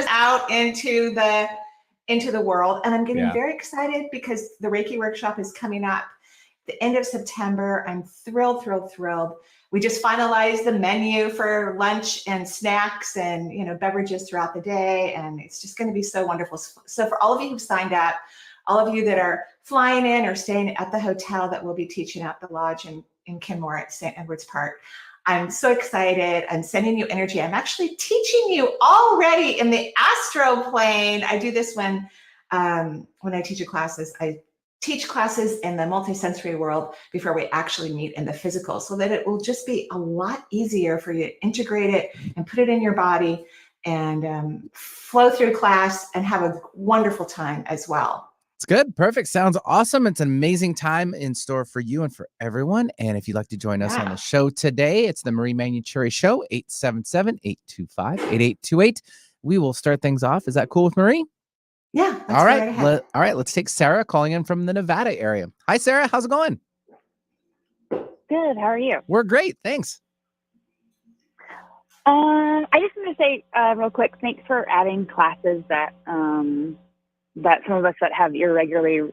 out into the world. And I'm getting Yeah. very excited because the Reiki workshop is coming up the end of September. I'm thrilled, thrilled, thrilled. We just finalized the menu for lunch and snacks and beverages throughout the day, and it's just going to be so wonderful. So for all of you who've signed up, all of you that are flying in or staying at the hotel that will be teaching at the lodge in Kenmore at St. Edward's Park, I'm so excited. I'm sending you energy. I'm actually teaching you already in the astral plane. I do this when I teach classes. I teach classes in the multisensory world before we actually meet in the physical, so that it will just be a lot easier for you to integrate it and put it in your body and flow through class and have a wonderful time as well. It's good. Perfect. Sounds awesome. It's an amazing time in store for you and for everyone. And if you'd like to join us on the show today, it's the Marie Manuchehri Show, 877-825-8828. We will start things off. Is that cool with Marie? Yeah. All right. All right. Let's take Sarah calling in from the Nevada area. Hi, Sarah. How's it going? Good. How are you? We're great. Thanks. I just want to say real quick, thanks for adding classes that that some of us that have irregular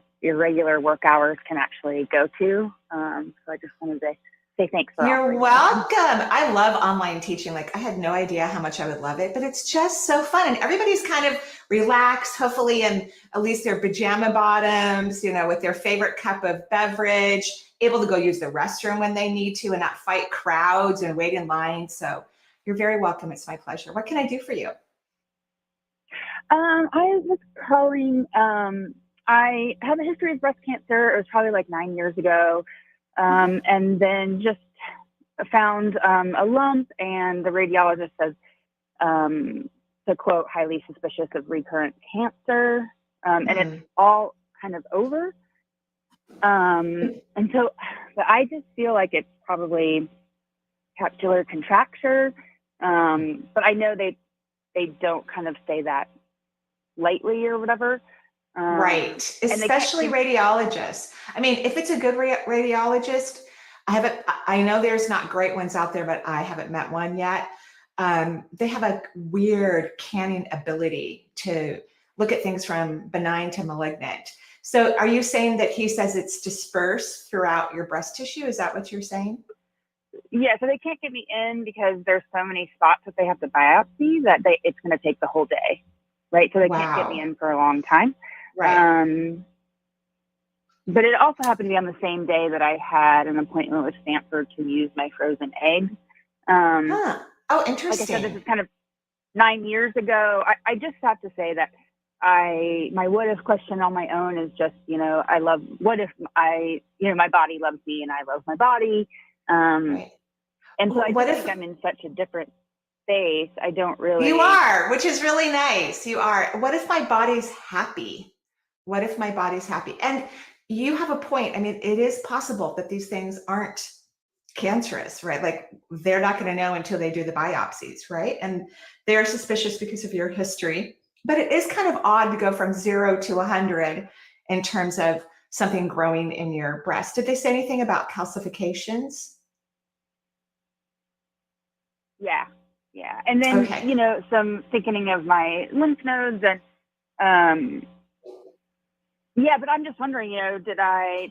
work hours can actually go to. So I just wanted to say thanks for You're welcome. I love online teaching. Like, I had no idea how much I would love it, but it's just so fun. And everybody's kind of relaxed, hopefully, in at least their pajama bottoms, with their favorite cup of beverage, able to go use the restroom when they need to and not fight crowds and wait in line. So you're very welcome. It's my pleasure. What can I do for you? I was calling. I have a history of breast cancer. It was probably like 9 years ago. And then just found a lump, and the radiologist says, to quote, highly suspicious of recurrent cancer. And it's all kind of over. And so, but I just feel like it's probably capsular contracture. But I know they don't kind of say that lightly or whatever. Right. Especially radiologists. I mean, if it's a good radiologist, I know there's not great ones out there, but I haven't met one yet. They have a weird canning ability to look at things from benign to malignant. So are you saying that he says it's dispersed throughout your breast tissue? Is that what you're saying? Yeah, so they can't get me in because there's so many spots that they have to biopsy that it's going to take the whole day, right? So they can't get me in for a long time. Right. But it also happened to be on the same day that I had an appointment with Stanford to use my frozen eggs. Oh, interesting. Like I said, this is kind of 9 years ago. I just have to say that my what if question on my own is just, what if my body loves me and I love my body. Right. And so I think I'm in such a different space. I don't really. You are, which is really nice. You are. What if my body's happy? What if my body's happy? And you have a point. I mean, it is possible that these things aren't cancerous, right? Like, they're not going to know until they do the biopsies, right? And they're suspicious because of your history. But it is kind of odd to go from 0 to 100 in terms of something growing in your breast. Did they say anything about calcifications? Yeah. And then, some thickening of my lymph nodes and, but I'm just wondering,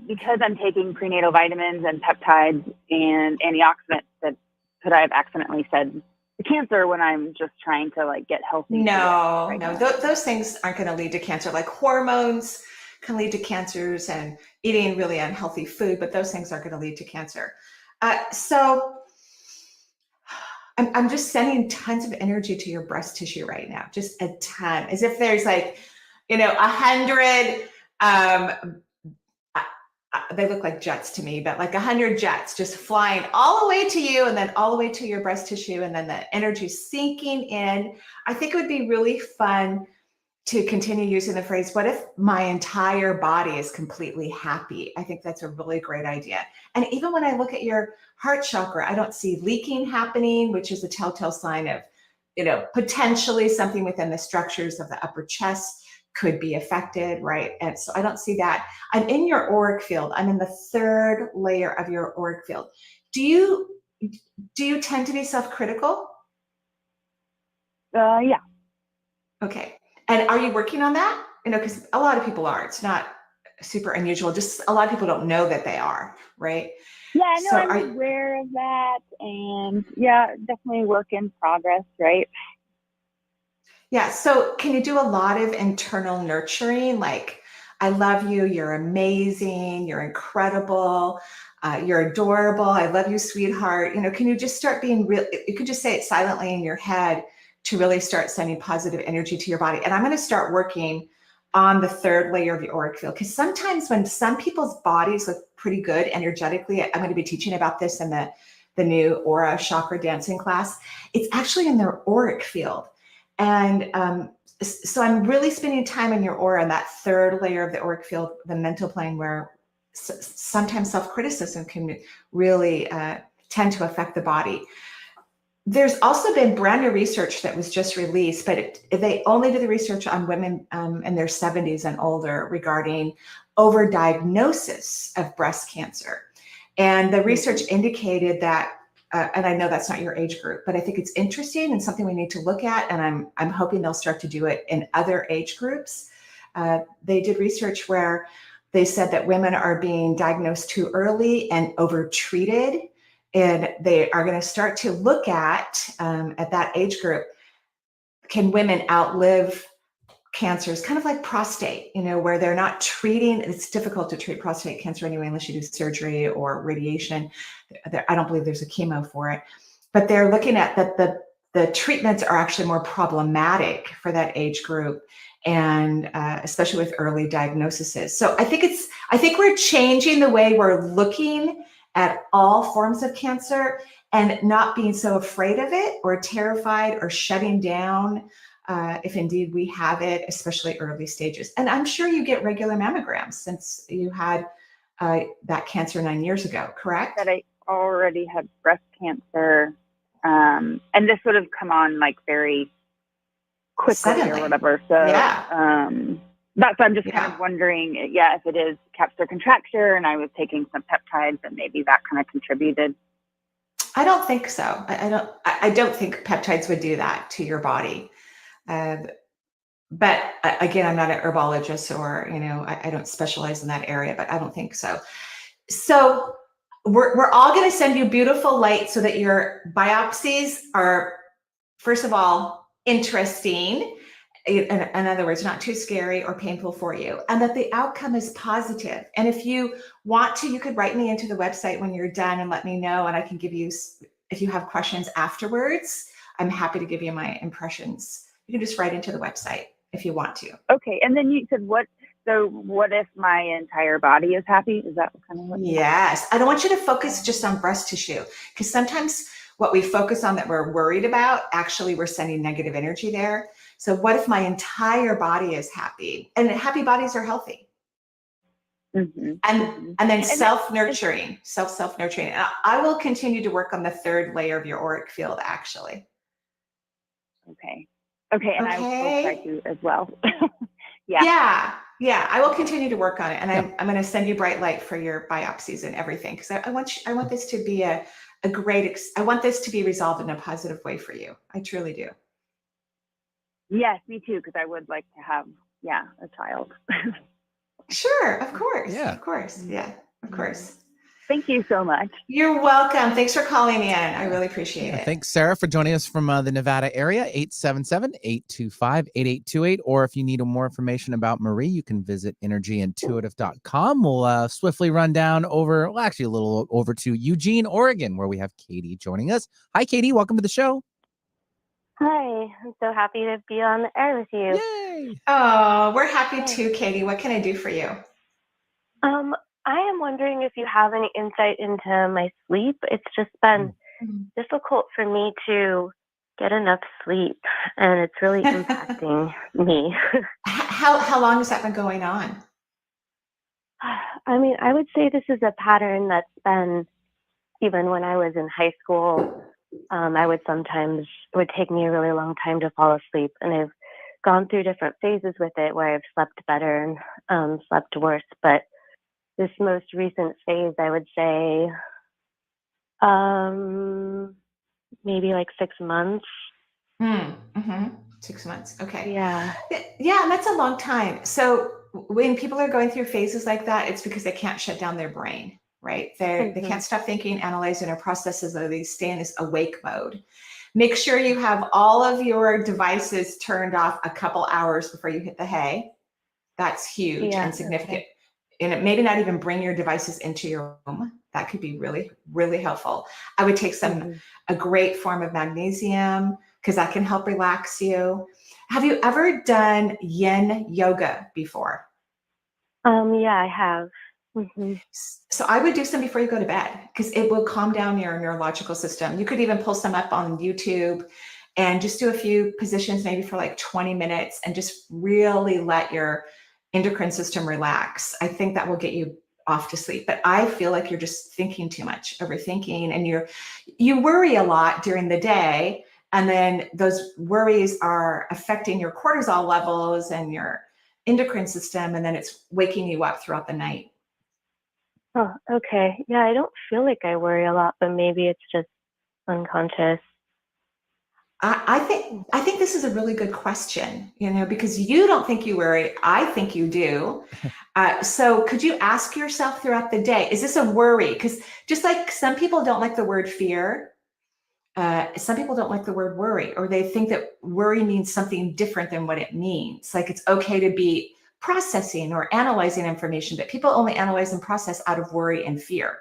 because I'm taking prenatal vitamins and peptides and antioxidants, could I have accidentally said the cancer when I'm just trying to get healthy? No, those things aren't going to lead to cancer. Like, hormones can lead to cancers and eating really unhealthy food, but those things aren't going to lead to cancer. So I'm just sending tons of energy to your breast tissue right now, just a ton, as if there's 100, they look like jets to me, but 100 jets just flying all the way to you and then all the way to your breast tissue, and then the energy sinking in. I think it would be really fun to continue using the phrase, what if my entire body is completely happy? I think that's a really great idea. And even when I look at your heart chakra, I don't see leaking happening, which is a telltale sign of, potentially something within the structures of the upper chest could be affected, right? And so I don't see that. I'm in your auric field. I'm in the 3rd layer of your auric field. Do you tend to be self-critical? Yeah. Okay. And are you working on that? Because a lot of people are. It's not super unusual. Just a lot of people don't know that they are, right? Yeah, no, So I'm aware of that, and yeah, definitely work in progress, right? yeah. So can you do a lot of internal nurturing? Like, I love you. You're amazing. You're incredible. You're adorable. I love you, sweetheart. Can you just start being real? You could just say it silently in your head to really start sending positive energy to your body. And I'm going to start working on the third layer of your auric field, because sometimes when some people's bodies look pretty good energetically, I'm going to be teaching about this in the new aura chakra dancing class. It's actually in their auric field. And so I'm really spending time in your aura, in that third layer of the auric field, the mental plane, where sometimes self-criticism can really tend to affect the body. There's also been brand new research that was just released, but they only did the research on women in their 70s and older regarding overdiagnosis of breast cancer. And the research indicated that, and I know that's not your age group, but I think it's interesting and something we need to look at. And I'm hoping they'll start to do it in other age groups. They did research where they said that women are being diagnosed too early and overtreated. And they are going to start to look at that age group, can women outlive cancers, kind of like prostate, where they're not treating. It's difficult to treat prostate cancer anyway, unless you do surgery or radiation. I don't believe there's a chemo for it, but they're looking at that the treatments are actually more problematic for that age group, and especially with early diagnoses. So I think we're changing the way we're looking at all forms of cancer, and not being so afraid of it or terrified or shutting down if indeed we have it, especially early stages. And I'm sure you get regular mammograms since you had that cancer 9 years ago, correct? That I already had breast cancer, and this would have come on like very quickly Suddenly. or whatever. So Yeah. that's why I'm just kind of wondering, if it is capsular contracture and I was taking some peptides and maybe that kind of contributed. I don't think so. I don't think peptides would do that to your body. But again, I'm not an herbologist, or I don't specialize in that area, but I don't think so. So we're all going to send you beautiful light so that your biopsies are, first of all, interesting. In other words, not too scary or painful for you, and that the outcome is positive. And if you want to, you could write me into the website when you're done and let me know, and I can give you, if you have questions afterwards, I'm happy to give you my impressions. You can just write into the website if you want to. Okay. And then you said what if my entire body is happy? Is that kind of what? Yes. I don't want you to focus just on breast tissue, because sometimes what we focus on that we're worried about, actually we're sending negative energy there. So what if my entire body is happy? And happy bodies are healthy. Mm-hmm. And then self-nurturing. And I will continue to work on the third layer of your auric field, actually. Okay. And I will try to as well. Yeah. I will continue to work on it, and I'm going to send you bright light for your biopsies and everything, because I want this to be a great. I want this to be resolved in a positive way for you. I truly do. Yes, me too, because I would like to have a child. Sure, of course. Yeah. Of course. Yeah, of course. Thank you so much. You're welcome. Thanks for calling in. I really appreciate it. Thanks, Sarah, for joining us from the Nevada area, 877-825-8828. Or if you need more information about Marie, you can visit energyintuitive.com. We'll swiftly run down a little over to Eugene, Oregon, where we have Katie joining us. Hi, Katie. Welcome to the show. Hi, I'm so happy to be on the air with you. Yay! Oh, we're happy too, Katie. What can I do for you? I am wondering if you have any insight into my sleep. It's just been difficult for me to get enough sleep, and it's really impacting me. How long has that been going on? I mean, I would say this is a pattern that's been, even when I was in high school, it would take me a really long time to fall asleep, and I've gone through different phases with it where I've slept better and slept worse, but this most recent phase, I would say, maybe like 6 months. 6 months. Okay. Yeah. Yeah, and that's a long time. So when people are going through phases like that, it's because they can't shut down their brain, right? They can't stop thinking, analyzing, or processes, or they stay in this awake mode. Make sure you have all of your devices turned off a couple hours before you hit the hay. That's huge and significant. Okay. And it maybe not even bring your devices into your room. That could be really, really helpful. I would take a great form of magnesium because that can help relax you. Have you ever done yin yoga before? Yeah, I have. So I would do some before you go to bed because it will calm down your neurological system. You could even pull some up on YouTube and just do a few positions, maybe for like 20 minutes, and just really let your endocrine system relax. I think that will get you off to sleep. But I feel like you're just thinking too much, overthinking, and you worry a lot during the day. And then those worries are affecting your cortisol levels and your endocrine system. And then it's waking you up throughout the night. Oh, okay. Yeah, I don't feel like I worry a lot, but maybe it's just unconscious. I think this is a really good question, because you don't think you worry. I think you do. So could you ask yourself throughout the day, is this a worry? Because just like some people don't like the word fear, some people don't like the word worry, or they think that worry means something different than what it means. Like it's okay to be processing or analyzing information, but people only analyze and process out of worry and fear.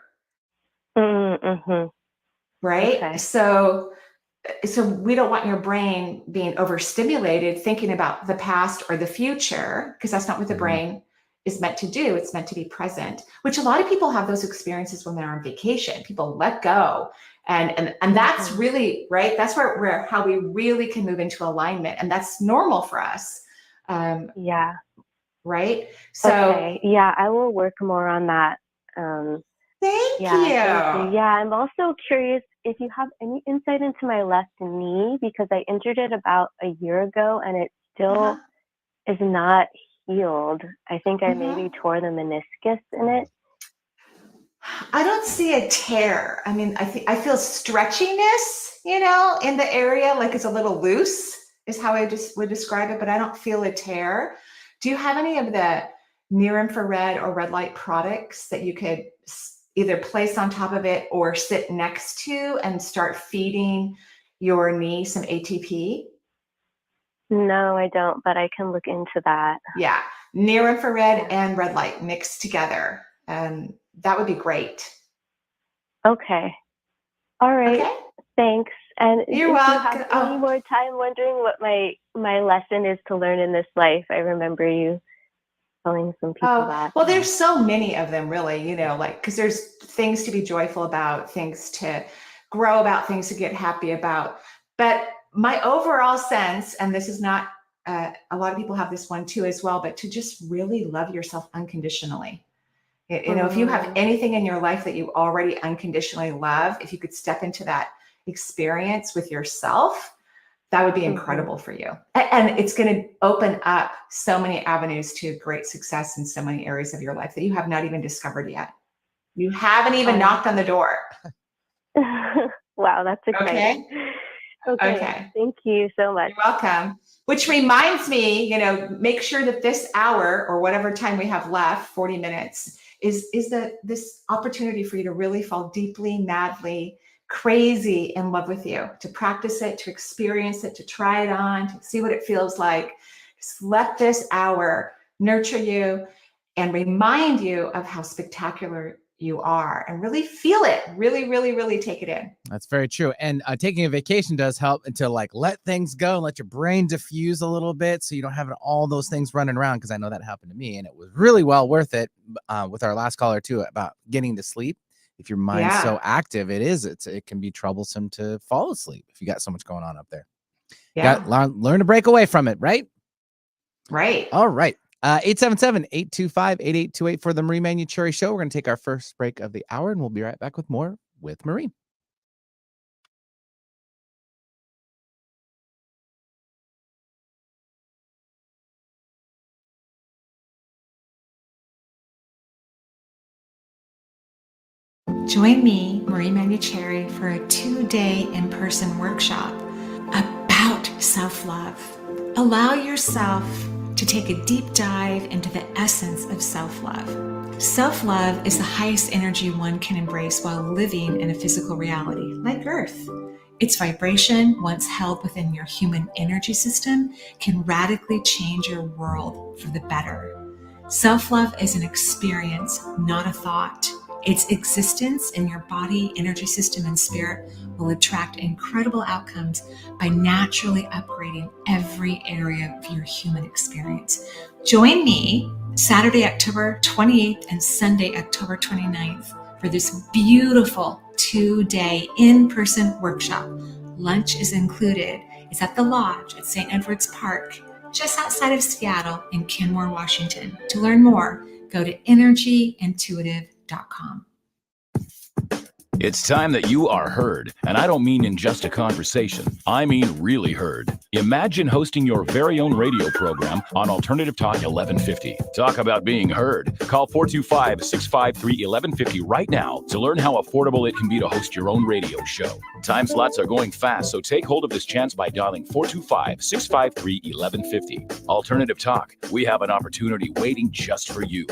Mm-hmm. Right? Okay. So we don't want your brain being overstimulated thinking about the past or the future, because that's not what the brain is meant to do. It's meant to be present, which a lot of people have those experiences when they're on vacation. People let go. And that's really, right? That's where how we really can move into alignment. And that's normal for us. Yeah. Right? So okay. Yeah, I will work more on that. Thank you. Thank you. Yeah, I'm also curious if you have any insight into my left knee, because I injured it about a year ago and it still is not healed. I think I maybe tore the meniscus in it. I don't see a tear. I mean, I feel stretchiness, in the area, like it's a little loose is how I just would describe it, but I don't feel a tear. Do you have any of the near infrared or red light products that you could either place on top of it or sit next to and start feeding your knee some ATP? No, I don't, but I can look into that. Yeah, near infrared and red light mixed together. That would be great. Okay. All right. Okay. Thanks. And You're if welcome. you have any more time wondering what my lesson is to learn in this life, I remember you telling some people that. Well, there's so many of them, really, because there's things to be joyful about, things to grow about, things to get happy about. But my overall sense, and this is not, a lot of people have this one too as well, but to just really love yourself unconditionally. If you have anything in your life that you already unconditionally love, if you could step into that experience with yourself, that would be incredible for you. And it's going to open up so many avenues to great success in so many areas of your life that you have not even discovered yet. You haven't even knocked on the door. Wow, that's exciting. Okay. Thank you so much. You're welcome. Which reminds me, make sure that this hour or whatever time we have left, 40 minutes, is this opportunity for you to really fall deeply, madly, crazy in love with you, to practice it, to experience it, to try it on, to see what it feels like. Just let this hour nurture you and remind you of how spectacular you are, and really feel it. Really, really, really take it in. That's very true. And taking a vacation does help to let things go and let your brain diffuse a little bit, so you don't have all those things running around. Because I know that happened to me, and it was really well worth it. With our last caller too, about getting to sleep. If your mind's so active, it can be troublesome to fall asleep if you got so much going on up there. Yeah, learn to break away from it, right? Right. All right. 877-825-8828 for the Marie Manuchehri Show. We're going to take our first break of the hour, and we'll be right back with more with Marie. Join me, Marie Manuchehri, for a 2-day in-person workshop about self-love. Allow yourself to take a deep dive into the essence of self-love. Self-love is the highest energy one can embrace while living in a physical reality, like Earth. Its vibration, once held within your human energy system, can radically change your world for the better. Self-love is an experience, not a thought. Its existence in your body, energy system, and spirit will attract incredible outcomes by naturally upgrading every area of your human experience. Join me Saturday, October 28th and Sunday, October 29th for this beautiful 2-day in-person workshop. Lunch is included. It's at the Lodge at St. Edward's Park, just outside of Seattle in Kenmore, Washington. To learn more, go to energyintuitive.com. It's time that you are heard, and I don't mean in just a conversation. I mean really heard. Imagine hosting your very own radio program on Alternative Talk 1150. Talk about being heard. Call 425-653-1150 right now to learn how affordable it can be to host your own radio show. Time slots are going fast, so take hold of this chance by dialing 425-653-1150. Alternative Talk. We have an opportunity waiting just for you.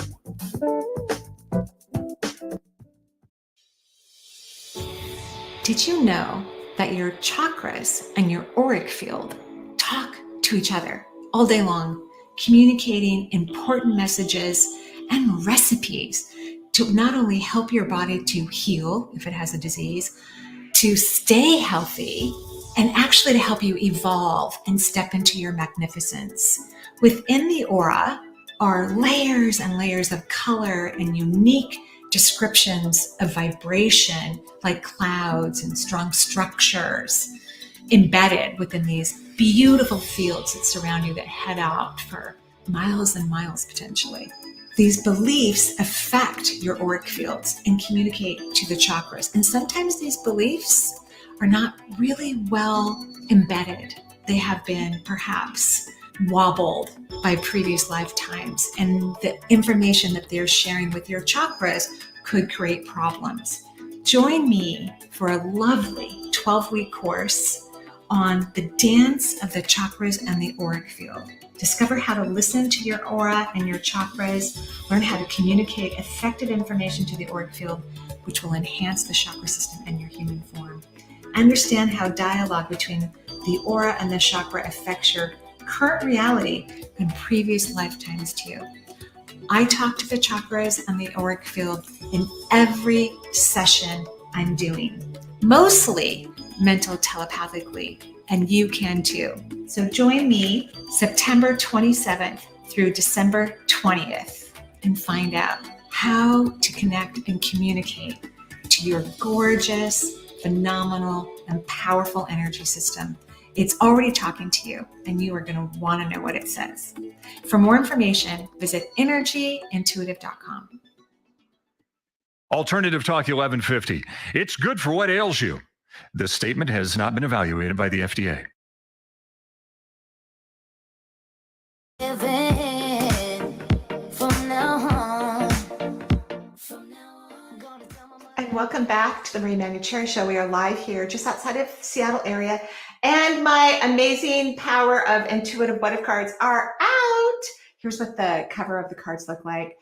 Did you know that your chakras and your auric field talk to each other all day long, communicating important messages and recipes to not only help your body to heal if it has a disease, to stay healthy, and actually to help you evolve and step into your magnificence? Within the aura are layers and layers of color and unique descriptions of vibration, like clouds and strong structures embedded within these beautiful fields that surround you that head out for miles and miles potentially. These beliefs affect your auric fields and communicate to the chakras. And sometimes these beliefs are not really well embedded. They have been perhaps wobbled by previous lifetimes, and the information that they're sharing with your chakras could create problems. Join me for a lovely 12-week course on the dance of the chakras and the auric field. Discover how to listen to your aura and your chakras, learn how to communicate effective information to the auric field, which will enhance the chakra system and your human form. Understand how dialogue between the aura and the chakra affects your current reality and previous lifetimes too. I talk to the chakras and the auric field in every session I'm doing, mostly mental telepathically, and you can too. So join me September 27th through December 20th and find out how to connect and communicate to your gorgeous, phenomenal, and powerful energy system. It's already talking to you, and you are going to want to know what it says. For more information, visit energyintuitive.com. Alternative Talk 1150. It's good for what ails you. This statement has not been evaluated by the FDA. And welcome back to the Marie Manuchehri Show. We are live here just outside of Seattle area, and my amazing power of intuitive what if cards are out. Here's what the cover of the cards look like.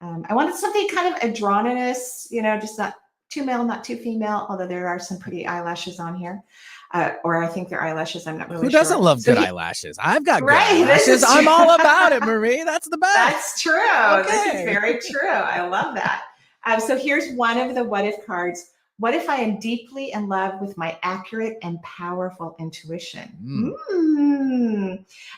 I wanted something kind of androgynous, just not too male, not too female, although there are some pretty eyelashes on here. Or I think they're eyelashes. I'm not really sure. Who doesn't love good eyelashes? I've got good Right, this eyelashes. is I'm true. all about it, Marie. That's the best. That's true. This Okay. is very true. I love that. So here's one of the what if cards. What if I am deeply in love with my accurate and powerful intuition?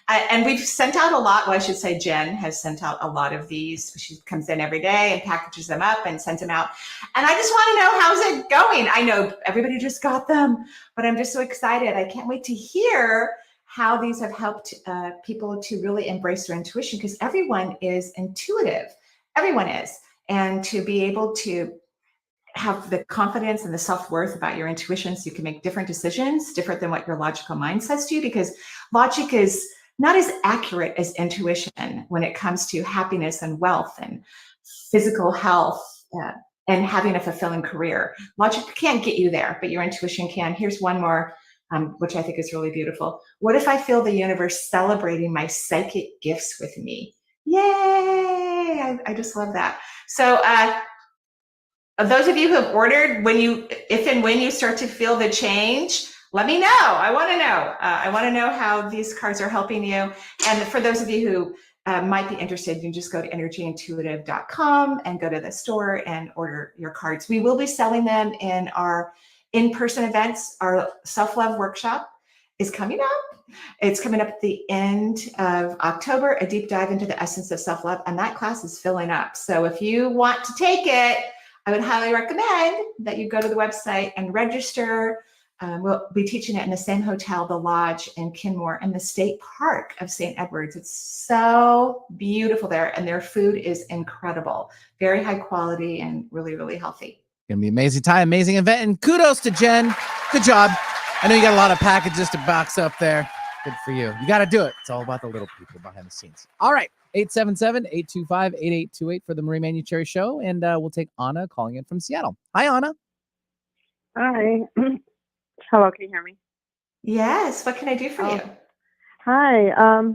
And we've sent out a lot. Well, I should say Jen has sent out a lot of these. She comes in every day and packages them up and sends them out. And I just want to know, how's it going? I know everybody just got them, but I'm just so excited. I can't wait to hear how these have helped people to really embrace their intuition, because everyone is intuitive. Everyone is. And to be able to have the confidence and the self-worth about your intuition so you can make different decisions, different than what your logical mind says to you, because logic is not as accurate as intuition when it comes to happiness and wealth and physical health and having a fulfilling career. Logic can't get you there, but your intuition can. Here's one more which I think is really beautiful. What if I feel the universe celebrating my psychic gifts with me? Yay! I just love that. So those of you who have ordered, if and when you start to feel the change, let me know. I want to know. I want to know how these cards are helping you. And for those of you who might be interested, you can just go to energyintuitive.com and go to the store and order your cards. We will be selling them in our in-person events. Our self-love workshop is coming up. It's coming up at the end of October, a deep dive into the essence of self-love, and that class is filling up. So if you want to take it, I would highly recommend that you go to the website and register. We'll be teaching it in the same hotel, the Lodge in Kenmore, in the State Park of St. Edwards. It's so beautiful there, and their food is incredible. Very high quality and really, really healthy. Gonna be amazing time, amazing event, and kudos to Jen. Good job. I know you got a lot of packages to box up there. Good for you. You got to do it. It's all about the little people behind the scenes. All right. 877-825-8828 for the Marie Manuchehri Show. And we'll take Anna calling in from Seattle. Hi, Anna. Hi. Hello, can you hear me? Yes. What can I do for you? Hi. Hi.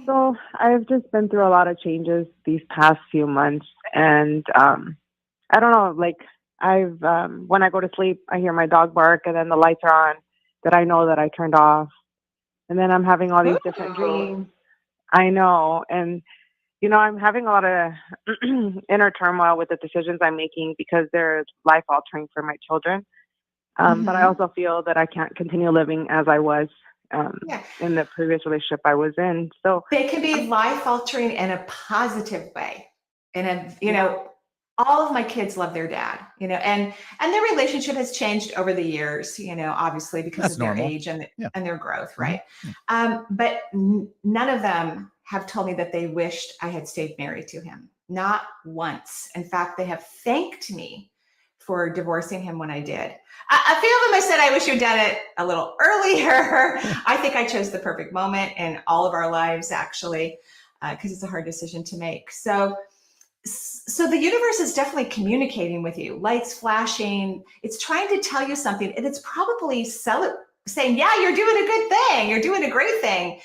So I've just been through a lot of changes these past few months, and I don't know, like I've when I go to sleep, I hear my dog bark, and then the lights are on that I know that I turned off, and then I'm having all these different dreams. I know, and I'm having a lot of inner turmoil with the decisions I'm making because they're life altering for my children. But I also feel that I can't continue living as I was in the previous relationship I was in. So they can be life altering in a positive way. All of my kids love their dad, and their relationship has changed over the years, obviously because of their age and their growth, right? But none of them have told me that they wished I had stayed married to him. Not once. In fact, they have thanked me for divorcing him when I did. A few of them, I said, I wish you'd done it a little earlier. I think I chose the perfect moment in all of our lives, actually, because it's a hard decision to make. So the universe is definitely communicating with you, lights flashing. It's trying to tell you something, and it's probably saying, yeah, you're doing a good thing. You're doing a great thing.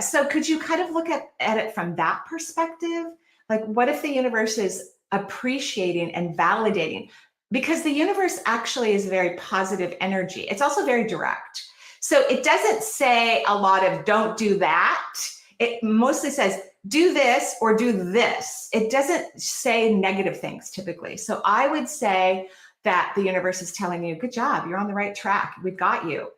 So could you kind of look at it from that perspective? Like, what if the universe is appreciating and validating? Because the universe actually is very positive energy. It's also very direct. So it doesn't say a lot of don't do that. It mostly says do this or do this. It doesn't say negative things typically. So I would say that the universe is telling you, good job, you're on the right track. We've got you.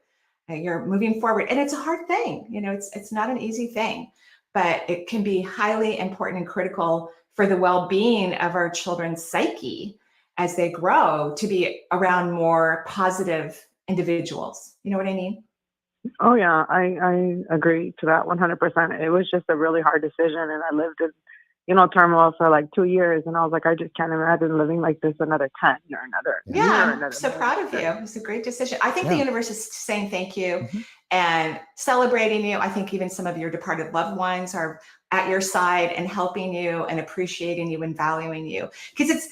You're moving forward. And it's a hard thing. It's not an easy thing, but it can be highly important and critical for the well-being of our children's psyche as they grow, to be around more positive individuals. You know what I mean? Oh yeah, I agree to that 100%. It was just a really hard decision, and I lived in turmoil for like 2 years, and I was like, I just can't imagine living like this another 10 or another year. I'm so proud of you. It's a great decision. I think the universe is saying thank you and celebrating you. I think even some of your departed loved ones are at your side and helping you and appreciating you and valuing you. Because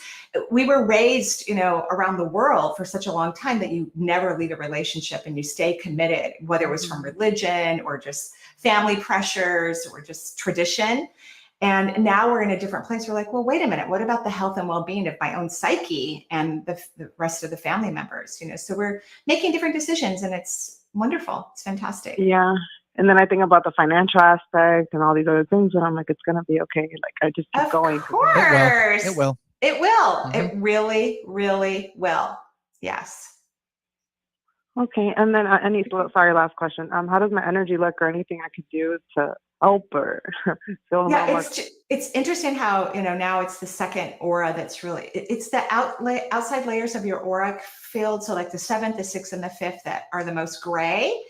we were raised, around the world for such a long time that you never leave a relationship and you stay committed, whether it was from religion or just family pressures or just tradition. And now we're in a different place. We're like, well, wait a minute. What about the health and well-being of my own psyche and the rest of the family members? So we're making different decisions, and it's wonderful. It's fantastic. Yeah. And then I think about the financial aspect and all these other things, and I'm like, it's going to be okay. Like, I just keep going. Of course. It will. It will. It really, really will. Yes. Okay. And then last question. How does my energy look, or anything I could do to help or feel more? It's interesting how, now it's the second aura that's really, it's the outside layers of your auric field. So like the 7th, the 6th, and the 5th that are the most gray.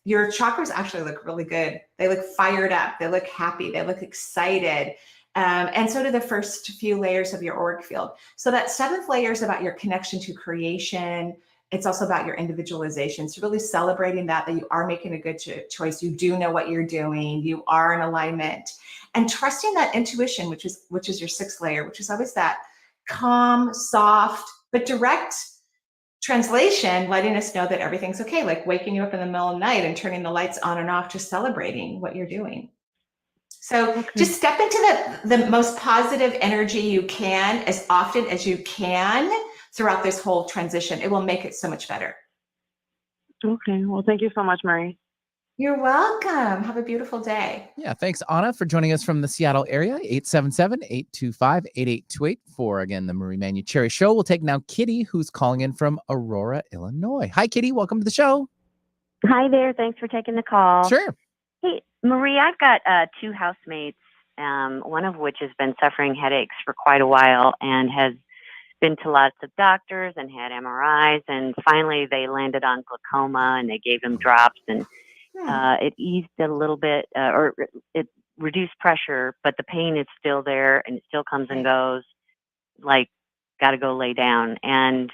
Your chakras actually look really good. They look fired up. They look happy. They look excited. And so do the first few layers of your auric field. So that 7th layer is about your connection to creation. It's also about your individualization. So really celebrating that you are making a good choice. You do know what you're doing. You are in alignment, and trusting that intuition, which is your 6th layer, which is always that calm, soft, but direct translation, letting us know that everything's okay, like waking you up in the middle of the night and turning the lights on and off, just celebrating what you're doing. So just step into the most positive energy you can as often as you can throughout this whole transition. It will make it so much better. Okay. Well, thank you so much, Marie. You're welcome. Have a beautiful day. Yeah, thanks, Anna, for joining us from the Seattle area. 877-825-8828 for, again, the Marie Manuchehri Show. We'll take now Kitty, who's calling in from Aurora, Illinois. Hi, Kitty. Welcome to the show. Hi there. Thanks for taking the call. Sure. Hey, Marie, I've got two housemates, one of which has been suffering headaches for quite a while and has been to lots of doctors and had MRIs, and finally they landed on glaucoma and they gave him drops, and it eased a little bit, or it reduced pressure, but the pain is still there and it still comes and goes, like, got to go lay down. And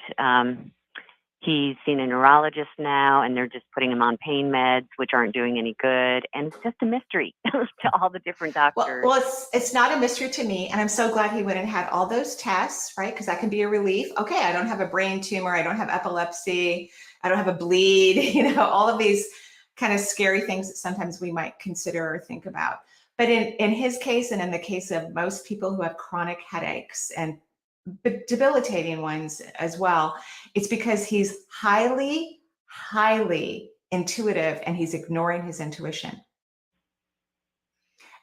he's seen a neurologist now, and they're just putting him on pain meds, which aren't doing any good. And it's just a mystery to all the different doctors. Well, it's not a mystery to me. And I'm so glad he went and had all those tests, right? Because that can be a relief. Okay, I don't have a brain tumor. I don't have epilepsy. I don't have a bleed, all of these kind of scary things that sometimes we might consider or think about. But in his case, and in the case of most people who have chronic headaches and debilitating ones as well, it's because he's highly, highly intuitive and he's ignoring his intuition.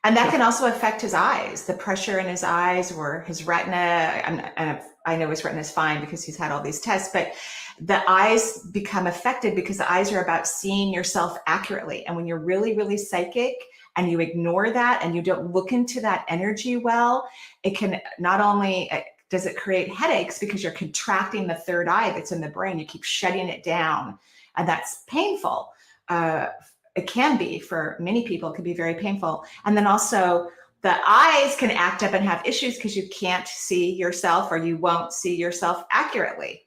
And that can also affect his eyes, the pressure in his eyes or his retina. I know his retina is fine because he's had all these tests, but the eyes become affected because the eyes are about seeing yourself accurately. And when you're really, really psychic and you ignore that and you don't look into that energy well, it can not only does it create headaches because you're contracting the third eye that's in the brain, you keep shutting it down, and that's painful. It can be for many people, it can be very painful. And then also the eyes can act up and have issues because you can't see yourself or you won't see yourself accurately.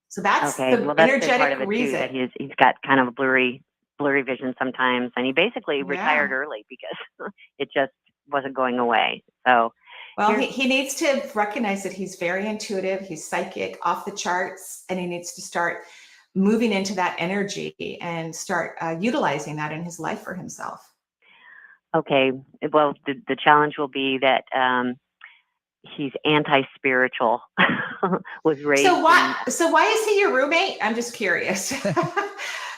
So that's okay. the Well, that's energetic part of it reason. too, that he's got kind of a blurry vision sometimes, and he basically retired early because it just wasn't going away. So, well, he needs to recognize that he's very intuitive, he's psychic, off the charts, and he needs to start moving into that energy and start utilizing that in his life for himself. Okay. Well, the challenge will be that he's anti-spiritual. Was raised. So why is he your roommate? I'm just curious.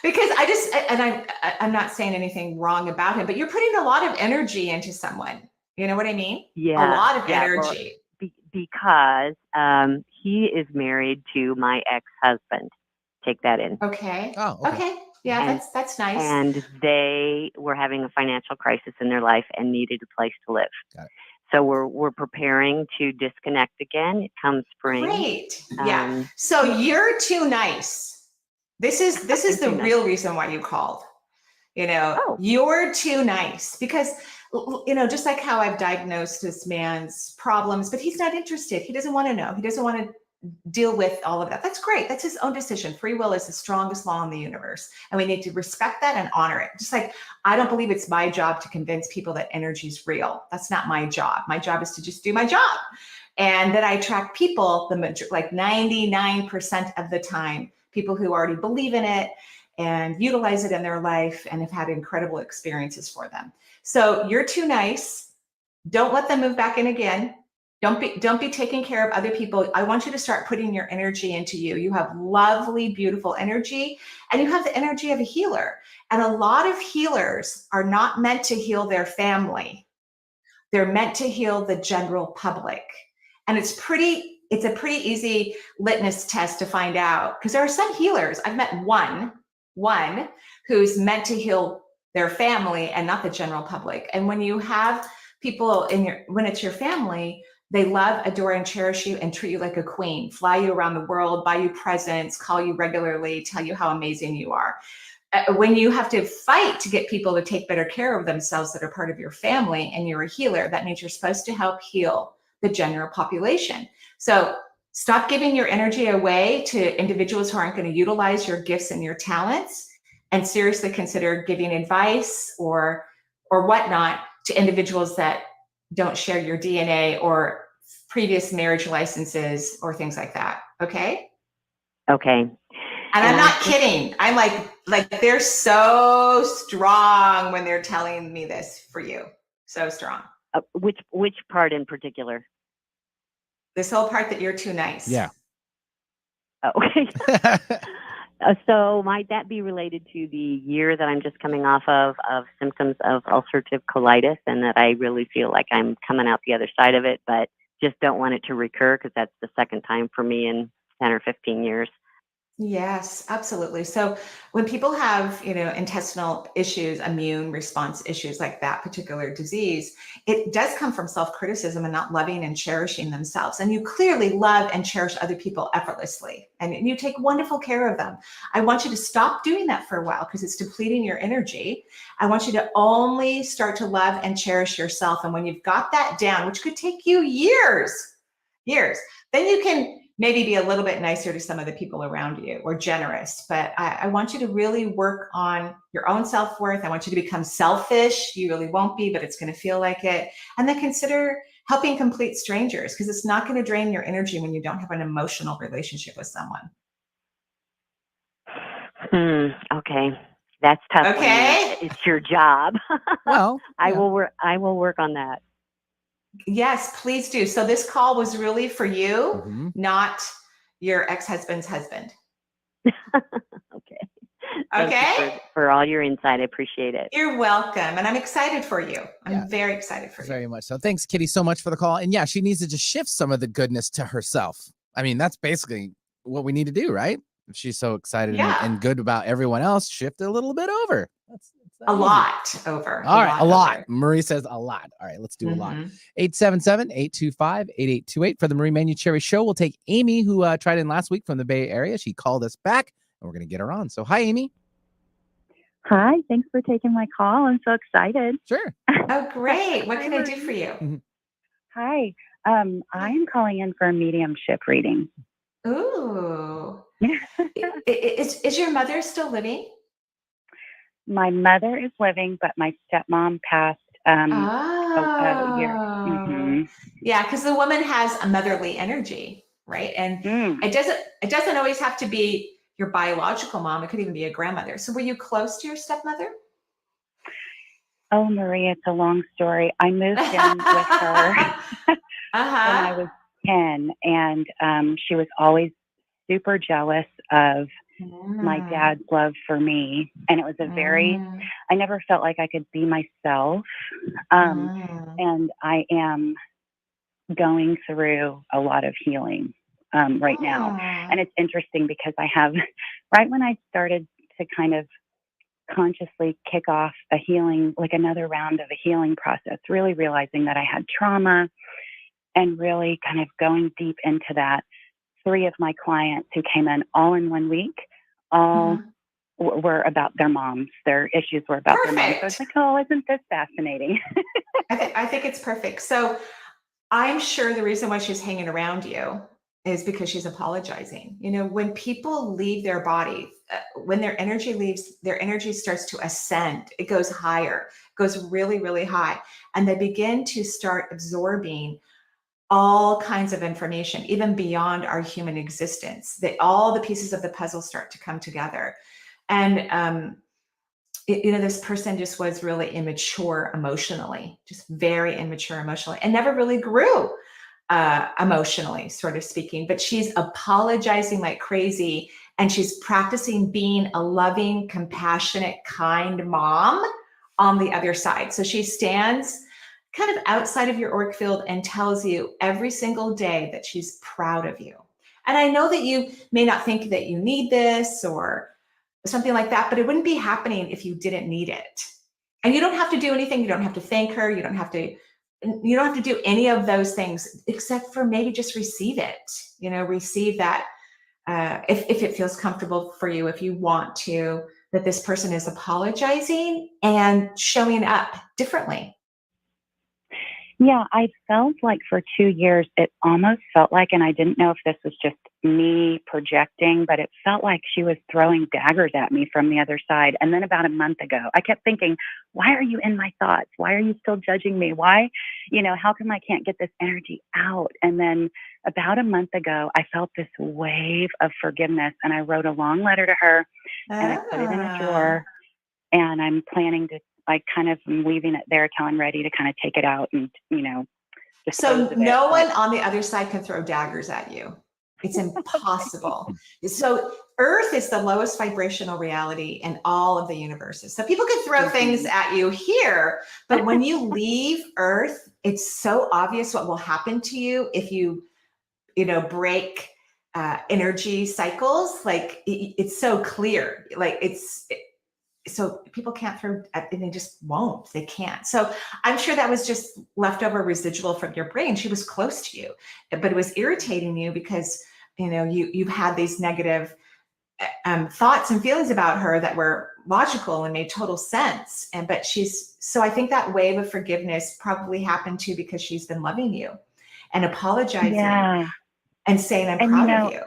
Because I'm not saying anything wrong about him, but you're putting a lot of energy into someone. You know what I mean? Yeah. A lot of energy. Well, because he is married to my ex-husband. Take that in. Okay. Oh, okay. Yeah, and, that's nice. And they were having a financial crisis in their life and needed a place to live. Got it. So we're preparing to disconnect again come spring. Great. Yeah. So you're too nice. This is the real reason why you called. You're too nice because just like how I've diagnosed this man's problems, but he's not interested. He doesn't want to know. He doesn't want to deal with all of that. That's great. That's his own decision. Free will is the strongest law in the universe. And we need to respect that and honor it. Just like I don't believe it's my job to convince people that energy is real. That's not my job. My job is to just do my job. And that I attract people, like 99% of the time, people who already believe in it and utilize it in their life and have had incredible experiences for them. So you're too nice. Don't let them move back in again. Don't be taking care of other people. I want you to start putting your energy into you. You have lovely, beautiful energy, and you have the energy of a healer. And a lot of healers are not meant to heal their family. They're meant to heal the general public. And it's a pretty easy litmus test to find out, because there are some healers. I've met one who's meant to heal their family and not the general public. And when you have people when it's your family, they love, adore, and cherish you and treat you like a queen, fly you around the world, buy you presents, call you regularly, tell you how amazing you are. When you have to fight to get people to take better care of themselves that are part of your family and you're a healer, that means you're supposed to help heal the general population. So stop giving your energy away to individuals who aren't going to utilize your gifts and your talents, and seriously consider giving advice or whatnot to individuals that don't share your DNA or previous marriage licenses or things like that. Okay? Okay. And I'm not kidding. I'm like they're so strong when they're telling me this for you. So strong. Which part in particular? This whole part that you're too nice. Yeah. Oh, okay. So might that be related to the year that I'm just coming off of symptoms of ulcerative colitis, and that I really feel like I'm coming out the other side of it, but just don't want it to recur because that's the second time for me in 10 or 15 years. Yes, absolutely. So when people have, intestinal issues, immune response issues like that particular disease, it does come from self-criticism and not loving and cherishing themselves. And you clearly love and cherish other people effortlessly, and you take wonderful care of them. I want you to stop doing that for a while because it's depleting your energy. I want you to only start to love and cherish yourself. And when you've got that down, which could take you years, then you can maybe be a little bit nicer to some of the people around you, or generous. But I want you to really work on your own self-worth. I want you to become selfish. You really won't be, but it's going to feel like it. And then consider helping complete strangers, because it's not going to drain your energy when you don't have an emotional relationship with someone. Okay. That's tough. Okay. It's your job. Well, I will work on that. Yes, please do. So this call was really for you, not your ex-husband's husband. Okay. Thank you for all your insight. I appreciate it. You're welcome. And I'm excited for you. I'm very excited for you. Very much so. Thanks, Kitty, so much for the call. And yeah, she needs to just shift some of the goodness to herself. I mean, that's basically what we need to do, right? If she's so excited and good about everyone else, shift it a little bit over. That's a lot over. All right, a lot. Marie says a lot. All right, let's do a lot. 877-825-8828 for the Marie Manuchehri Show. We'll take Amy, who tried in last week from the Bay Area. She called us back, and we're going to get her on. So, hi, Amy. Hi, thanks for taking my call. I'm so excited. Sure. Oh, great. What can I do for you? Hi, I'm calling in for a mediumship reading. Ooh. Is your mother still living? My mother is living, but my stepmom passed a year. Yeah, because the woman has a motherly energy, right? And it doesn't always have to be your biological mom. It could even be a grandmother. So were you close to your stepmother? Oh, Marie, it's a long story. I moved in with her when I was 10, and she was always super jealous of my dad's love for me. And it was I never felt like I could be myself. And I am going through a lot of healing right now. And it's interesting because I have, right when I started to kind of consciously kick off a healing, like another round of a healing process, really realizing that I had trauma and really kind of going deep into that. 3 of my clients who came in all in 1 week, were about their moms. Their issues were about their moms. So it's like, oh, isn't this fascinating? I think it's perfect. So I'm sure the reason why she's hanging around you is because she's apologizing. When people leave their body, when their energy leaves, their energy starts to ascend. It goes higher, goes really, really high. And they begin to start absorbing all kinds of information, even beyond our human existence. All the pieces of the puzzle start to come together. And, this person just was really immature emotionally, just very immature emotionally, and never really grew emotionally, sort of speaking. But she's apologizing like crazy, and she's practicing being a loving, compassionate, kind mom on the other side. So she stands kind of outside of your auric field and tells you every single day that she's proud of you. And I know that you may not think that you need this or something like that, but it wouldn't be happening if you didn't need it. And you don't have to do anything. You don't have to thank her. You don't have to do any of those things except for maybe just receive it. Receive that if it feels comfortable for you, if you want to, that this person is apologizing and showing up differently. Yeah, I felt like for 2 years, it almost felt like, and I didn't know if this was just me projecting, but it felt like she was throwing daggers at me from the other side. And then about a month ago, I kept thinking, why are you in my thoughts? Why are you still judging me? Why, how come I can't get this energy out? And then about a month ago, I felt this wave of forgiveness, and I wrote a long letter to her, and I put it in a drawer, and I'm planning to, like, kind of leaving it there till I'm ready to kind of take it out and, dispose So of no it. one on the other side can throw daggers at you. It's impossible. So Earth is the lowest vibrational reality in all of the universes. So people can throw things at you here, but when you leave Earth, it's so obvious what will happen to you if you break energy cycles. Like it's so clear. Like so people can't throw, and they just won't. They can't. So I'm sure that was just leftover residual from your brain. She was close to you, but it was irritating you because you've had these negative thoughts and feelings about her that were logical and made total sense. So I think that wave of forgiveness probably happened too because she's been loving you and apologizing and saying, I'm proud of you.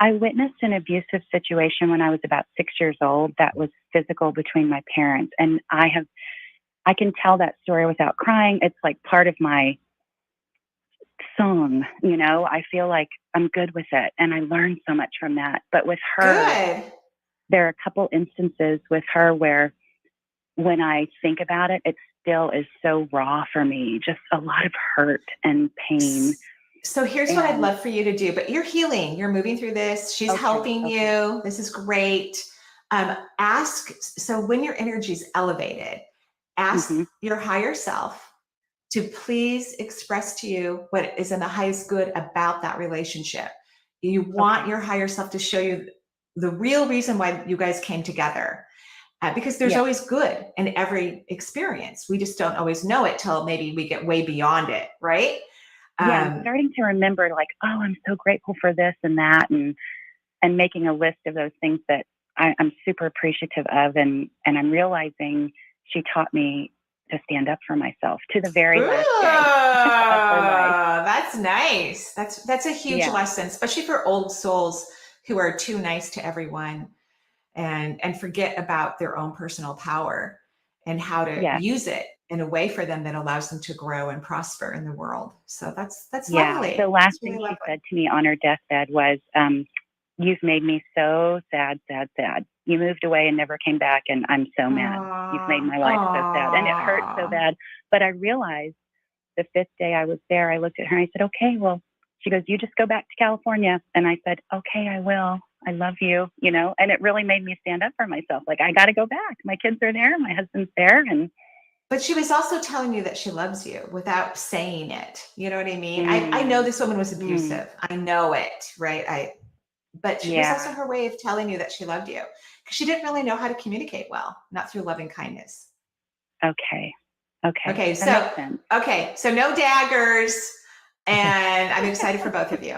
I witnessed an abusive situation when I was about 6 years old that was physical between my parents. And I can tell that story without crying. It's like part of my song, I feel like I'm good with it. And I learned so much from that. But with her, there are a couple instances with her where when I think about it, it still is so raw for me, just a lot of hurt and pain. So here's what I'd love for you to do, but you're healing, you're moving through this. She's helping you. This is great. So when your energy is elevated, ask your higher self to please express to you what is in the highest good about that relationship. You want your higher self to show you the real reason why you guys came together. Because there's always good in every experience. We just don't always know it till maybe we get way beyond it, right? I'm starting to remember, like, oh, I'm so grateful for this and that, and making a list of those things that I'm super appreciative of, and I'm realizing she taught me to stand up for myself to the very last day of her life. That's nice. That's a huge lesson, especially for old souls who are too nice to everyone and forget about their own personal power and how to use it in a way for them that allows them to grow and prosper in the world. So that's lovely. The last thing she said to me on her deathbed was, you've made me so sad, sad, sad. You moved away and never came back, and I'm so mad. You've made my life so sad. And it hurt so bad. But I realized the 5th day I was there, I looked at her and I said, okay, well, she goes, you just go back to California. And I said, okay, I will. I love you, and it really made me stand up for myself. Like, I got to go back. My kids are there. My husband's there. But she was also telling you that she loves you without saying it. You know what I mean? I know this woman was abusive. I know it, right? But she was also her way of telling you that she loved you because she didn't really know how to communicate well, not through loving kindness. Okay. So no daggers, and I'm excited for both of you.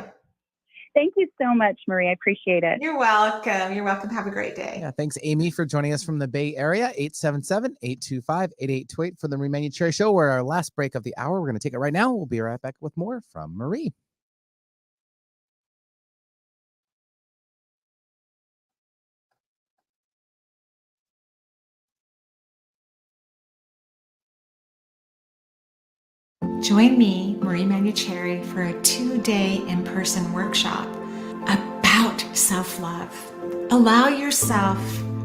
Thank you so much, Marie. I appreciate it. You're welcome. You're welcome. Have a great day. Yeah, thanks, Amy, for joining us from the Bay Area. 877-825-8828 for the Marie Manuchehri Show. We're our last break of the hour. We're going to take it right now. We'll be right back with more from Marie. Join me, Marie Manuchehri, for a 2-day in-person workshop about self-love. Allow yourself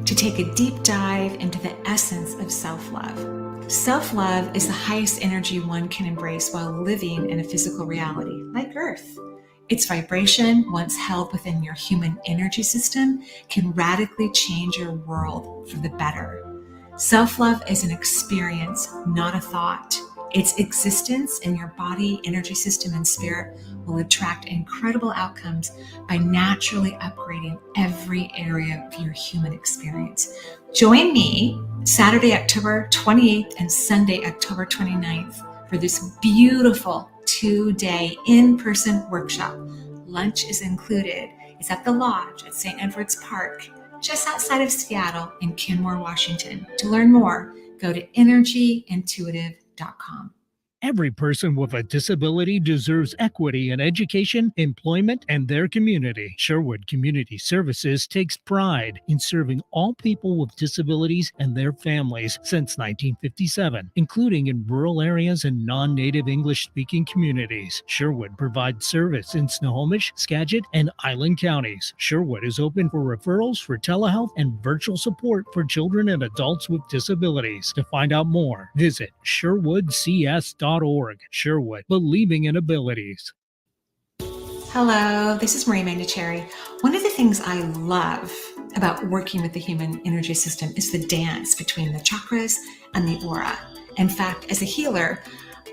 to take a deep dive into the essence of self-love. Self-love is the highest energy one can embrace while living in a physical reality, like Earth. Its vibration, once held within your human energy system, can radically change your world for the better. Self-love is an experience, not a thought. Its existence in your body, energy system, and spirit will attract incredible outcomes by naturally upgrading every area of your human experience. Join me Saturday, October 28th and Sunday, October 29th for this beautiful 2-day in-person workshop. Lunch is included. It's at the Lodge at St. Edward's Park, just outside of Seattle in Kenmore, Washington. To learn more, go to energyintuitive.com. Every person with a disability deserves equity in education, employment, and their community. Sherwood Community Services takes pride in serving all people with disabilities and their families since 1957, including in rural areas and non-native English-speaking communities. Sherwood provides service in Snohomish, Skagit, and Island counties. Sherwood is open for referrals for telehealth and virtual support for children and adults with disabilities. To find out more, visit sherwoodcs.org. Sherwood, believing in abilities. Hello, this is Marie Manuchehri. One of the things I love about working with the human energy system is the dance between the chakras and the aura. In fact, as a healer,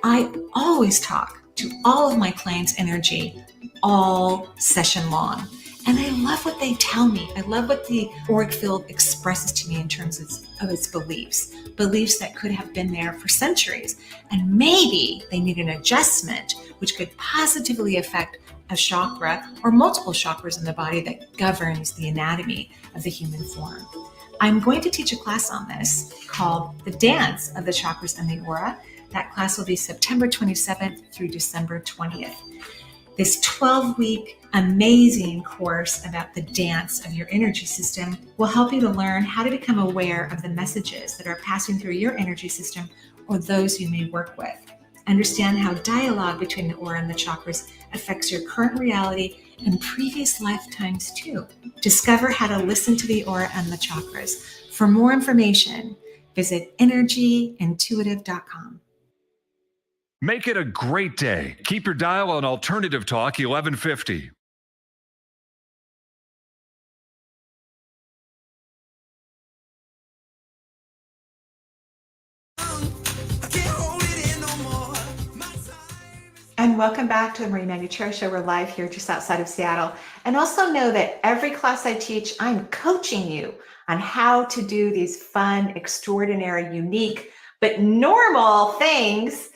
I always talk to all of my clients' energy all session long. And I love what they tell me. I love what the auric field expresses to me in terms of its beliefs that could have been there for centuries. And maybe they need an adjustment, which could positively affect a chakra or multiple chakras in the body that governs the anatomy of the human form. I'm going to teach a class on this called The Dance of the Chakras and the Aura. That class will be September 27th through December 20th. This 12-week amazing course about the dance of your energy system will help you to learn how to become aware of the messages that are passing through your energy system or those you may work with. Understand how dialogue between the aura and the chakras affects your current reality and previous lifetimes too. Discover how to listen to the aura and the chakras. For more information, visit energyintuitive.com. Make it a great day. Keep your dial on Alternative Talk 1150. And welcome back to the Marie Manuchehri Show. We're live here just outside of Seattle. And also know that every class I teach, I'm coaching you on how to do these fun, extraordinary, unique, but normal things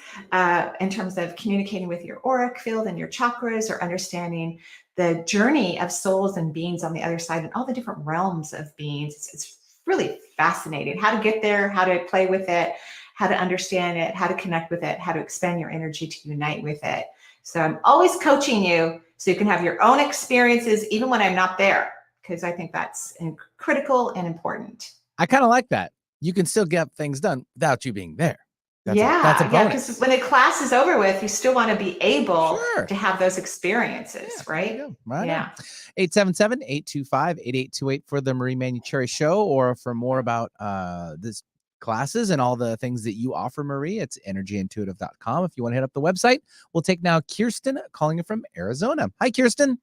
in terms of communicating with your auric field and your chakras, or understanding the journey of souls and beings on the other side and all the different realms of beings. It's really fascinating how to get there, how to play with it, how to understand it, how to connect with it, how to expand your energy to unite with it. So I'm always coaching you so you can have your own experiences even when I'm not there, because I think that's critical and important. I kind of like that. You can still get things done without you being there. That's a bonus. Because when the class is over with, you still want to be able to have those experiences, right? Right. Yeah. 877-825-8828 for the Marie Manuchehri Show, or for more about this classes and all the things that you offer, Marie, it's energyintuitive.com. If you want to hit up the website, we'll take now Kirsten calling in from Arizona. Hi, Kirsten.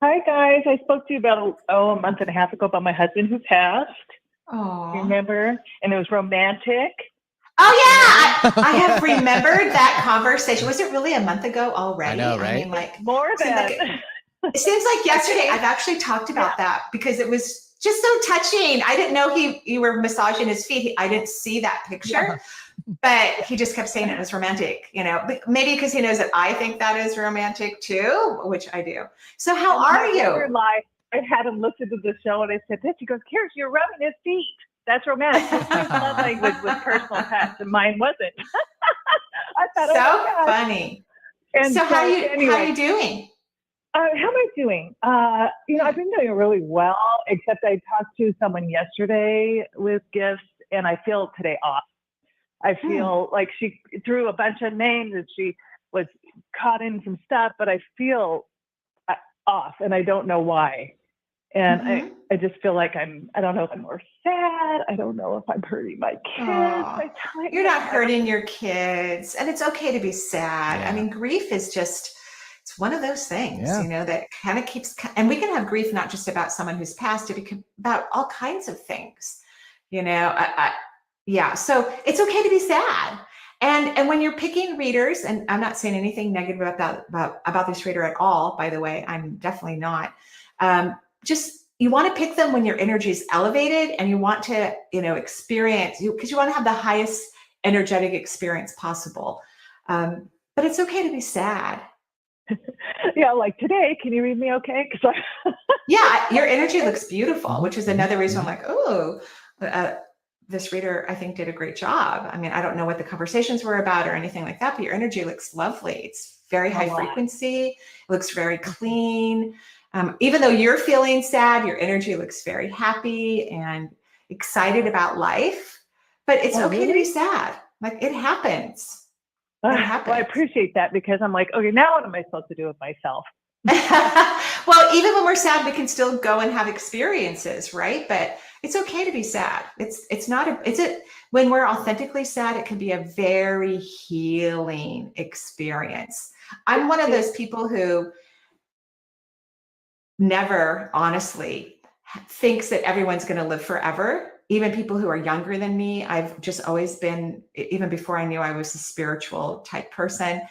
Hi, guys. I spoke to you about a month and a half ago about my husband who passed. Oh, remember? And it was romantic. Oh, yeah. I have remembered that conversation. Was it really a month ago already? I know, right? I mean, like, more than. It seems like yesterday. I've actually talked about that because it was just so touching. I didn't know you were massaging his feet. I didn't see that picture, but he just kept saying it was romantic, but maybe because he knows that I think that is romantic too, which I do. So how are you? I had him listen to the show and I said this. He goes, "Kirsten, you're rubbing his feet. That's romantic." His love language was personal touch and mine wasn't. I thought, so funny. And so how are you doing? How am I doing? I've been doing really well, except I talked to someone yesterday with gifts and I feel today off. I feel like she threw a bunch of names and she was caught in some stuff, but I feel off and I don't know why. And I just feel like I don't know if I'm more sad. I don't know if I'm hurting my kids. You're not hurting your kids. And it's okay to be sad. Yeah. I mean, grief is just, it's one of those things, that kind of keeps, and we can have grief not just about someone who's passed, it can about all kinds of things, so it's okay to be sad. And when you're picking readers, and I'm not saying anything negative about this reader at all, by the way, I'm definitely not. Just you want to pick them when your energy is elevated and you want to, experience because you want to have the highest energetic experience possible. But it's okay to be sad. Yeah, like today, can you read me okay? Yeah, your energy looks beautiful, which is another reason I'm like, oh, this reader, I think, did a great job. I mean, I don't know what the conversations were about or anything like that, but your energy looks lovely. It's very high frequency. It looks very clean. Even though you're feeling sad, your energy looks very happy and excited about life. But it's okay to be sad. Like, it happens. It happens. Well, I appreciate that, because I'm like, okay, now what am I supposed to do with myself? Well, even when we're sad, we can still go and have experiences, right? But it's okay to be sad. When we're authentically sad, it can be a very healing experience. I'm one of those people who never honestly thinks that everyone's going to live forever. Even people who are younger than me, I've just always been, even before I knew I was a spiritual type person,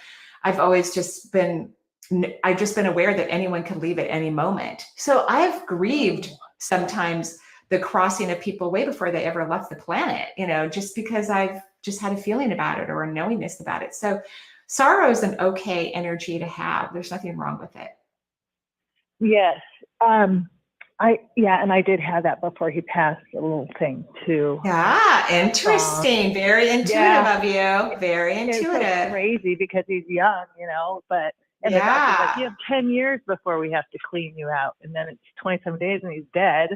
I've just been aware that anyone could leave at any moment. So I've grieved sometimes the crossing of people way before they ever left the planet, just because I've just had a feeling about it or a knowingness about it. So sorrow is an okay energy to have. There's nothing wrong with it. Yes. And I did have that before he passed, a little thing too. Yeah, interesting. Very intuitive of you. Very intuitive. It's so crazy because he's young, but the doctor's like, you have 10 years before we have to clean you out, and then it's 27 days and he's dead.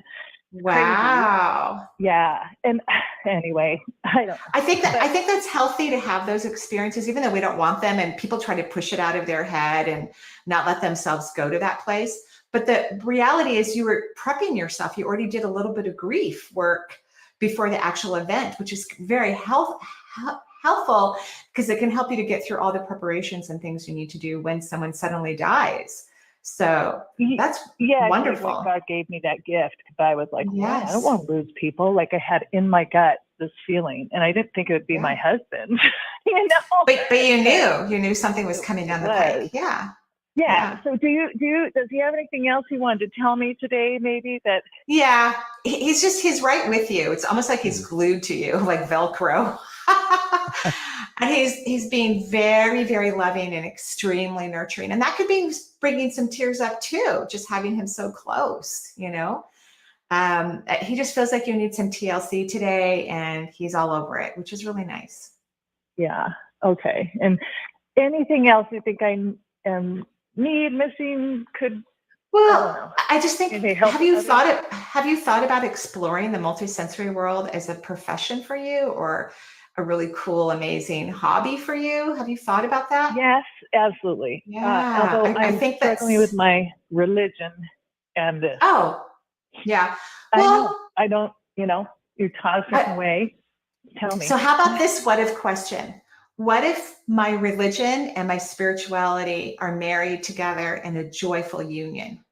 Wow. Crazy. Yeah. And anyway, I think that's healthy to have those experiences, even though we don't want them, and people try to push it out of their head and not let themselves go to that place. But the reality is, you were prepping yourself. You already did a little bit of grief work before the actual event, which is very helpful, because it can help you to get through all the preparations and things you need to do when someone suddenly dies. So that's wonderful. Like God gave me that gift, because I was like, wow, I don't want to lose people. Like, I had in my gut this feeling, and I didn't think it would be my husband, But you knew something was coming down the pike. Yeah. So does he have anything else he wanted to tell me today, maybe that? Yeah, he's right with you. It's almost like he's glued to you, like Velcro. And he's being very, very loving and extremely nurturing. And that could be bringing some tears up too, just having him so close, He just feels like you need some TLC today, and he's all over it, which is really nice. Yeah. Okay. And anything else you think I am missing could? I just think, have you thought about exploring the multisensory world as a profession for you, or a really cool, amazing hobby for you? Have you thought about that? Yes, absolutely. Yeah. Although I think struggling with my religion and this. Oh, yeah. Well, I don't, you taught us a way. Tell me. So how about this what if question? What if my religion and my spirituality are married together in a joyful union?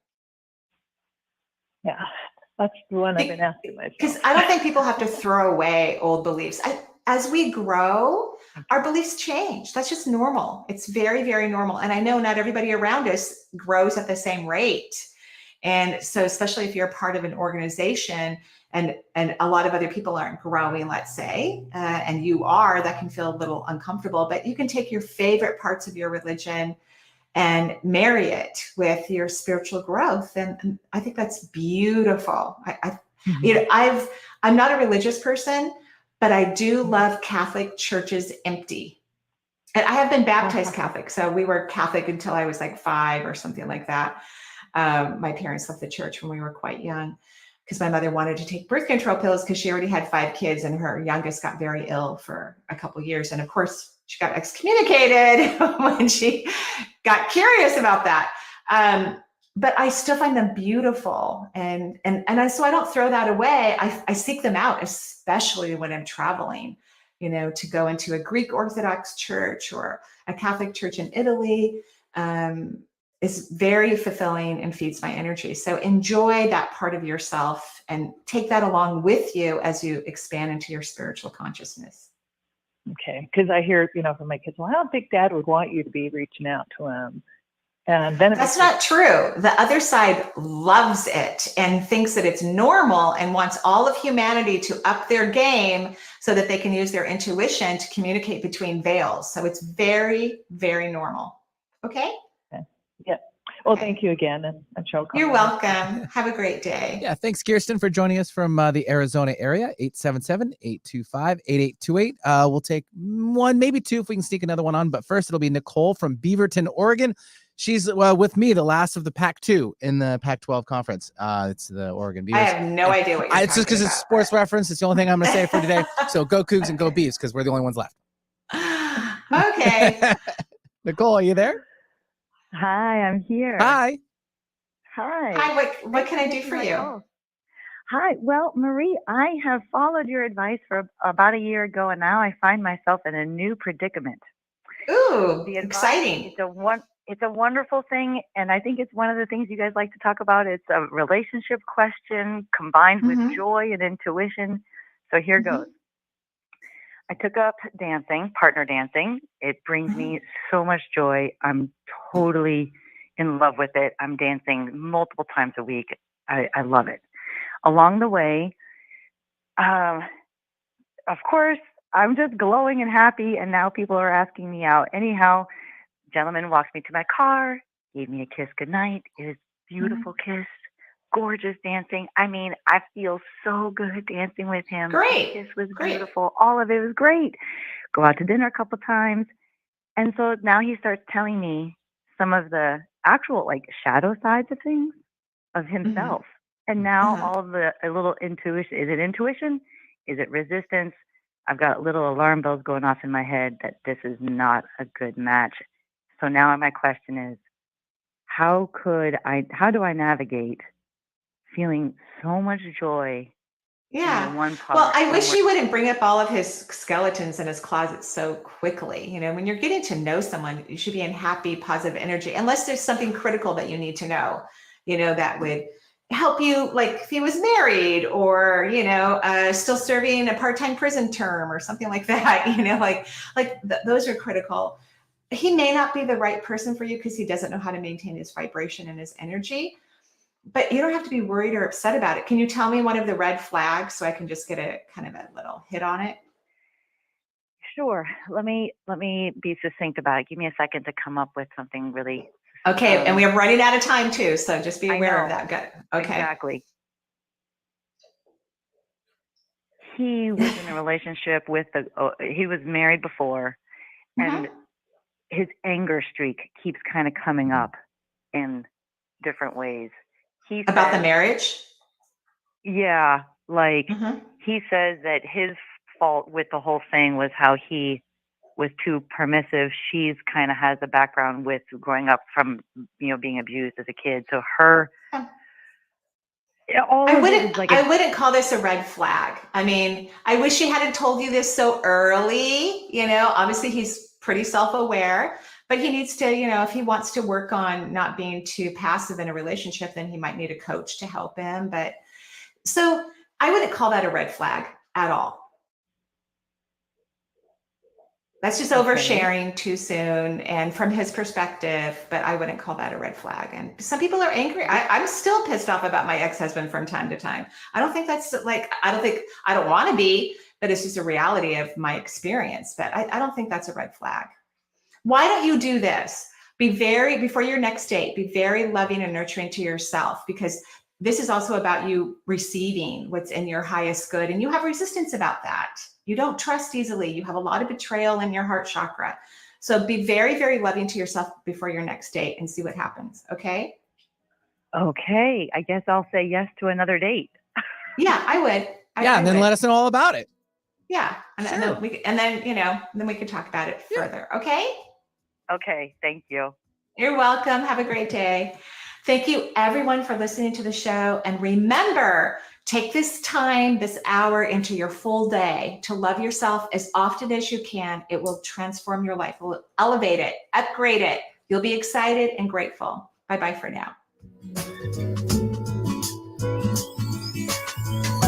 Yeah, that's the one I've been asking myself. Because I don't think people have to throw away old beliefs. As we grow, our beliefs change. That's just normal. It's very, very normal. And I know not everybody around us grows at the same rate. And so, especially if you're a part of an organization and a lot of other people aren't growing, let's say, and you are, that can feel a little uncomfortable. But you can take your favorite parts of your religion and marry it with your spiritual growth. And I think that's beautiful. I'm not a religious person, but I do love Catholic churches empty. And I have been baptized Catholic. So we were Catholic until I was like 5 or something like that. My parents left the church when we were quite young, because my mother wanted to take birth control pills because she already had 5 kids, and her youngest got very ill for a couple of years. And of course, she got excommunicated when she got curious about that. But I still find them beautiful. And so I don't throw that away. I seek them out, especially when I'm traveling, to go into a Greek Orthodox church or a Catholic church in Italy. Is very fulfilling and feeds my energy. So enjoy that part of yourself and take that along with you as you expand into your spiritual consciousness. Okay, because I hear, from my kids, well, I don't think Dad would want you to be reaching out to him. And then that's not true. The other side loves it and thinks that it's normal and wants all of humanity to up their game so that they can use their intuition to communicate between veils. So it's very, very normal. Okay? Yeah. Well, thank you again, and show. You're welcome. Have a great day. Yeah, thanks, Kirsten, for joining us from the Arizona area, 877-825-8828. We'll take one, maybe two if we can sneak another one on. But first, it'll be Nicole from Beaverton, Oregon. She's with me, the last of the Pac-2 in the Pac-12 conference. It's the Oregon Beavers. I have no idea what you're It's just because it's sports reference. It's the only thing I'm going to say for today. So go Cougs and go Beavs, because we're the only ones left. Okay. Nicole, are you there? Hi, I'm here. Hi. Hi, what can I do for you? Hi. Well, Marie, I have followed your advice for about a year ago, and now I find myself in a new predicament. Ooh, exciting. It's a wonderful thing, and I think it's one of the things you guys like to talk about. It's a relationship question combined with joy and intuition. So here goes. I took up dancing, partner dancing. It brings me so much joy. I'm totally in love with it. I'm dancing multiple times a week. I love it. Along the way, of course, I'm just glowing and happy, and now people are asking me out. Anyhow, gentleman walks me to my car, gave me a kiss goodnight. It was a beautiful kiss, gorgeous dancing. I mean, I feel so good dancing with him. Great. The kiss was beautiful. All of it was great. Go out to dinner a couple times. And so now he starts telling me some of the actual shadow sides of things of himself. And now all of a little intuition. Is it intuition? Is it resistance? I've got little alarm bells going off in my head that this is not a good match. So now my question is, how do I navigate feeling so much joy? Yeah. One part, well, I wish you wouldn't bring up all of his skeletons in his closet so quickly. When you're getting to know someone, you should be in happy, positive energy, unless there's something critical that you need to know, that would help you, like if he was married or, still serving a part-time prison term or something like that, those are critical. He may not be the right person for you because he doesn't know how to maintain his vibration and his energy. But you don't have to be worried or upset about it. Can you tell me one of the red flags so I can just get a kind of a little hit on it? Sure. Let me be succinct about it. Give me a second to come up with something really. Okay, and we are running out of time too, so just be aware of that. Good. Okay. Exactly. He was in a relationship with he was married before, and his anger streak keeps kind of coming up in different ways. About the marriage? Yeah, he says that his fault with the whole thing was how he was too permissive. She's kind of has a background with growing up from being abused as a kid. So I wouldn't call this a red flag. I mean, I wish he hadn't told you this so early. Obviously he's pretty self-aware. But he needs to, if he wants to work on not being too passive in a relationship, then he might need a coach to help him. But so I wouldn't call that a red flag at all. That's just oversharing too soon and from his perspective, but I wouldn't call that a red flag. And some people are angry. I'm still pissed off about my ex-husband from time to time. I don't think that's I don't want to be, but it's just a reality of my experience. But I don't think that's a red flag. Why don't you do this? Before your next date, be very loving and nurturing to yourself, because this is also about you receiving what's in your highest good. And you have resistance about that. You don't trust easily. You have a lot of betrayal in your heart chakra. So be very, very loving to yourself before your next date and see what happens. Okay? Okay. I guess I'll say yes to another date. Yeah, I would. And then let us know all about it. Yeah. And then we can talk about it further. Okay? Okay. Thank you. You're welcome. Have a great day. Thank you everyone for listening to the show. And remember, take this time, this hour into your full day to love yourself as often as you can. It will transform your life. It will elevate it, upgrade it. You'll be excited and grateful. Bye-bye for now.